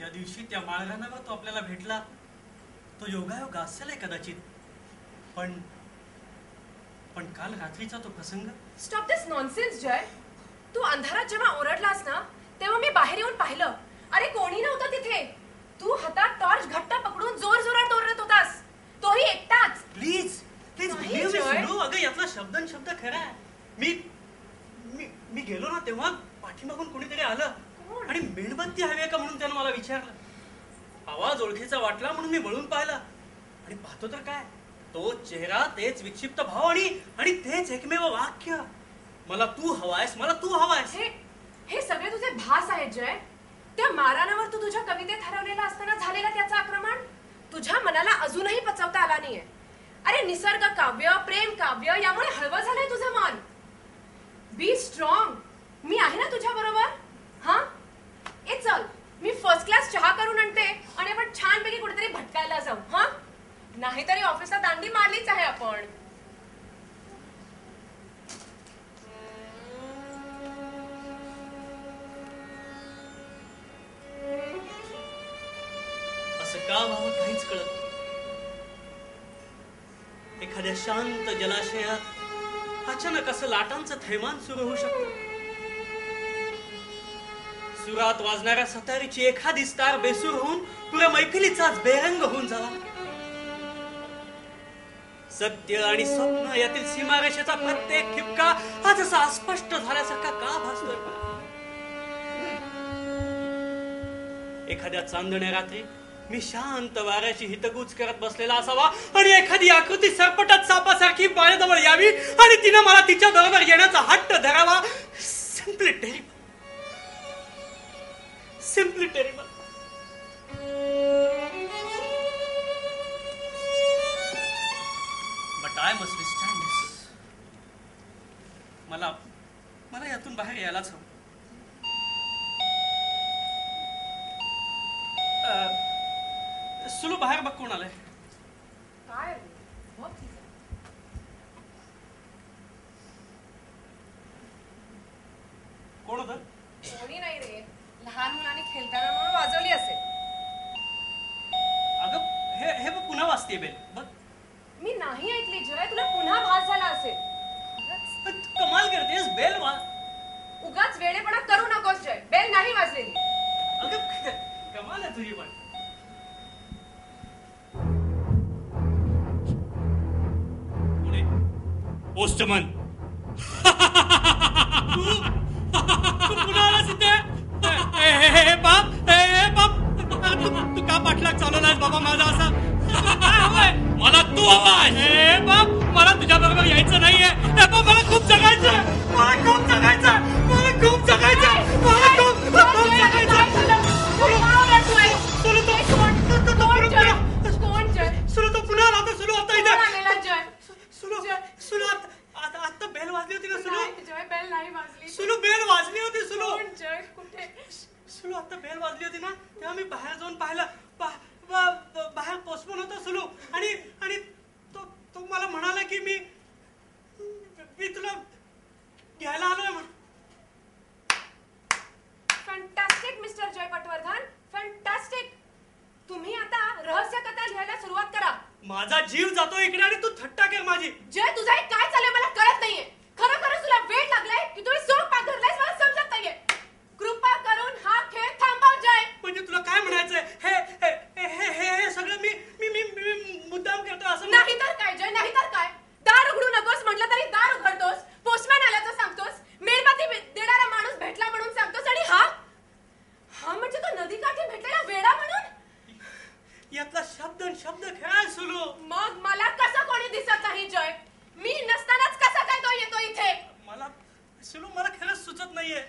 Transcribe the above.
त्या दिवशी त्या माळरानावर तो आपल्याला भेटला, तो योगायोग असेल कदाचित, पण काल रात्रीचा तो प्रसंग. स्टॉप दिस नॉनसेन्स जय. तू अंधारात जेव्हा ओरडलास ना तेव्हा मी बाहेर येऊन पाहिलं. अरे कोणी नव्हतं तिथे. तू हातात टॉर्च घट्ट पकडून जोर जोरात ओरडत होतास, तोही एकटाच. प्लीज प्लीज बिलीव्ह मी सुनू. अगं यातला शब्द खरा आहे. मी गेलो ना तेव्हा पाठीमागून कोणीतरी आलं आणि मेणबत्ती हवी का म्हणून त्यानं मला विचारलं. आवाज ओळखीचा वाटला म्हणून मी वळून पाहिला आणि पाहतो तर काय, तो चेहरा, तेच विक्षिप्त भाव आणि तेच एकमेव वाक्य, मला तू हवायस, मला तू हवायस. हे सगळे तुझे भास आहेत जय. त्या मारानावर तू तुझ्या कवितेत हरवलेला असताना झालेला त्याचा आक्रमण तुझ्या मनाला अजूनही पचवता आला नाहीये. अरे निसर्ग काव्य, प्रेम काव्य यामुळे हळवं झालंय तुझं मन. Be strong. मी आहे ना तुझ्या बरोबर. हा ए चल, मी फर्स्ट क्लास चहा करून आणते आणि आपण छानपैकी कुठेतरी भटकायला जाऊ. हा नाहीतरी ऑफिसला दांडी मारलीच आहे आपण. असं का व्हावं काहीच कळत. एखाद्या शांत जलाशयात अचानक असं लाटांचं थैमान सुरू होऊ शकतं. सुरात वाजणाऱ्या सतारीची एखादी स्टार बेसूर होऊन पुऱ्या मैफिलीचाच बेरंग होऊन जावा. सत्य आणि स्वप्न यातील सीमारेषेचा प्रत्येक ठिपका हा जसा अस्पष्ट झाल्यासारखा का भासतोय. एखाद्या चांदण्या रात्री मी शांत वाऱ्याची हितगुज करत बसलेला असावा आणि एखादी आकृती सरपटात सापासारखी माझ्याजवळ यावी आणि तिनं मला तिच्या बरोबर येण्याचा हट्ट धरावा. Simply terrible, simply terrible. But I must विस्टँड दिस. मला यातून बाहेर यायलाच हवं. सुलू बाहेर बघ कोण आलंय. काय कोण होतं. कोणी नाही रे, लहान मुलांनी खेळताना म्हणून वाजवली असेल. अगं हे बघ पुन्हा वाजते बेल बघ. मी नाही ऐकली जय, तुला पुन्हा भास झाला असेल. कमाल करतेस. बेल वाज. उगाच वेडेपणा करू नकोस जय, बेल नाही वाजलेली. अगं कमाल आहे तुझी पण. पोस्टमन. तू पुन्हा आलास इथे. हे बाप, तू का पाठलाग चालवलास बाबा माझा असा. मला तू हवाय. हे बाप, मला तुझ्या बरोबर यायचं नाहीये. हे बाप, मला खूप जगायचं, मला खूप जगायचं, मला खूप जगायचं, मला खूप जगायचं. सुरू तो पुन्हा आला होता. सुरू आता इथे. सुरू आता बेल वाजली होती ना. सुरू बेल नाही वाजली. सुरू बेल वाजली होती. सुरू कुठे. सुरू आता बेल वाजली होती ना तेव्हा मी बाहेर जाऊन पाहिलं. बाहेर पोस्टमन होता सुरू आणि तो मला म्हणाला की मी तुला घ्यायला आलोय म्हणून. फॅन्टास्टिक मिस्टर जय पटवर्धन, फॅन्टास्टिक. तुम्ही आता रहस्य कथा लिहायला सुरुवात करा. माझा जीव जातो इकडे आणि तू थट्टा कर माझी. जय तुझा काय चाललंय मला कळत नाहीये. खरं तुला वेळ लागलाय की तुम्ही सोप पाक धरलायस मला समजत नाहीये. कृपा करून हा खेळ थांबव जय. म्हणजे तुला काय म्हणायचंय. हे सगळं मी मुद्दाम करतो असं नाही तर काय जय, नाही तर काय. दार उघडू नकोस म्हटलं तरी दार उघडतोस. पोस्टमॅन आल्याचं सांगतोस. मेणबत्ती देणारा माणूस भेटला म्हणून सांगतोस आणि हा म्हणजे तो नदीकाठी भेटलेला वेडा म्हणून. यातला शब्द खेळाय सुरू. मग मला कसं कोणी दिसत नाही जय. मी नसतानाच कसा काय तो येतो इथे. मला खरंच सुचत नाहीये.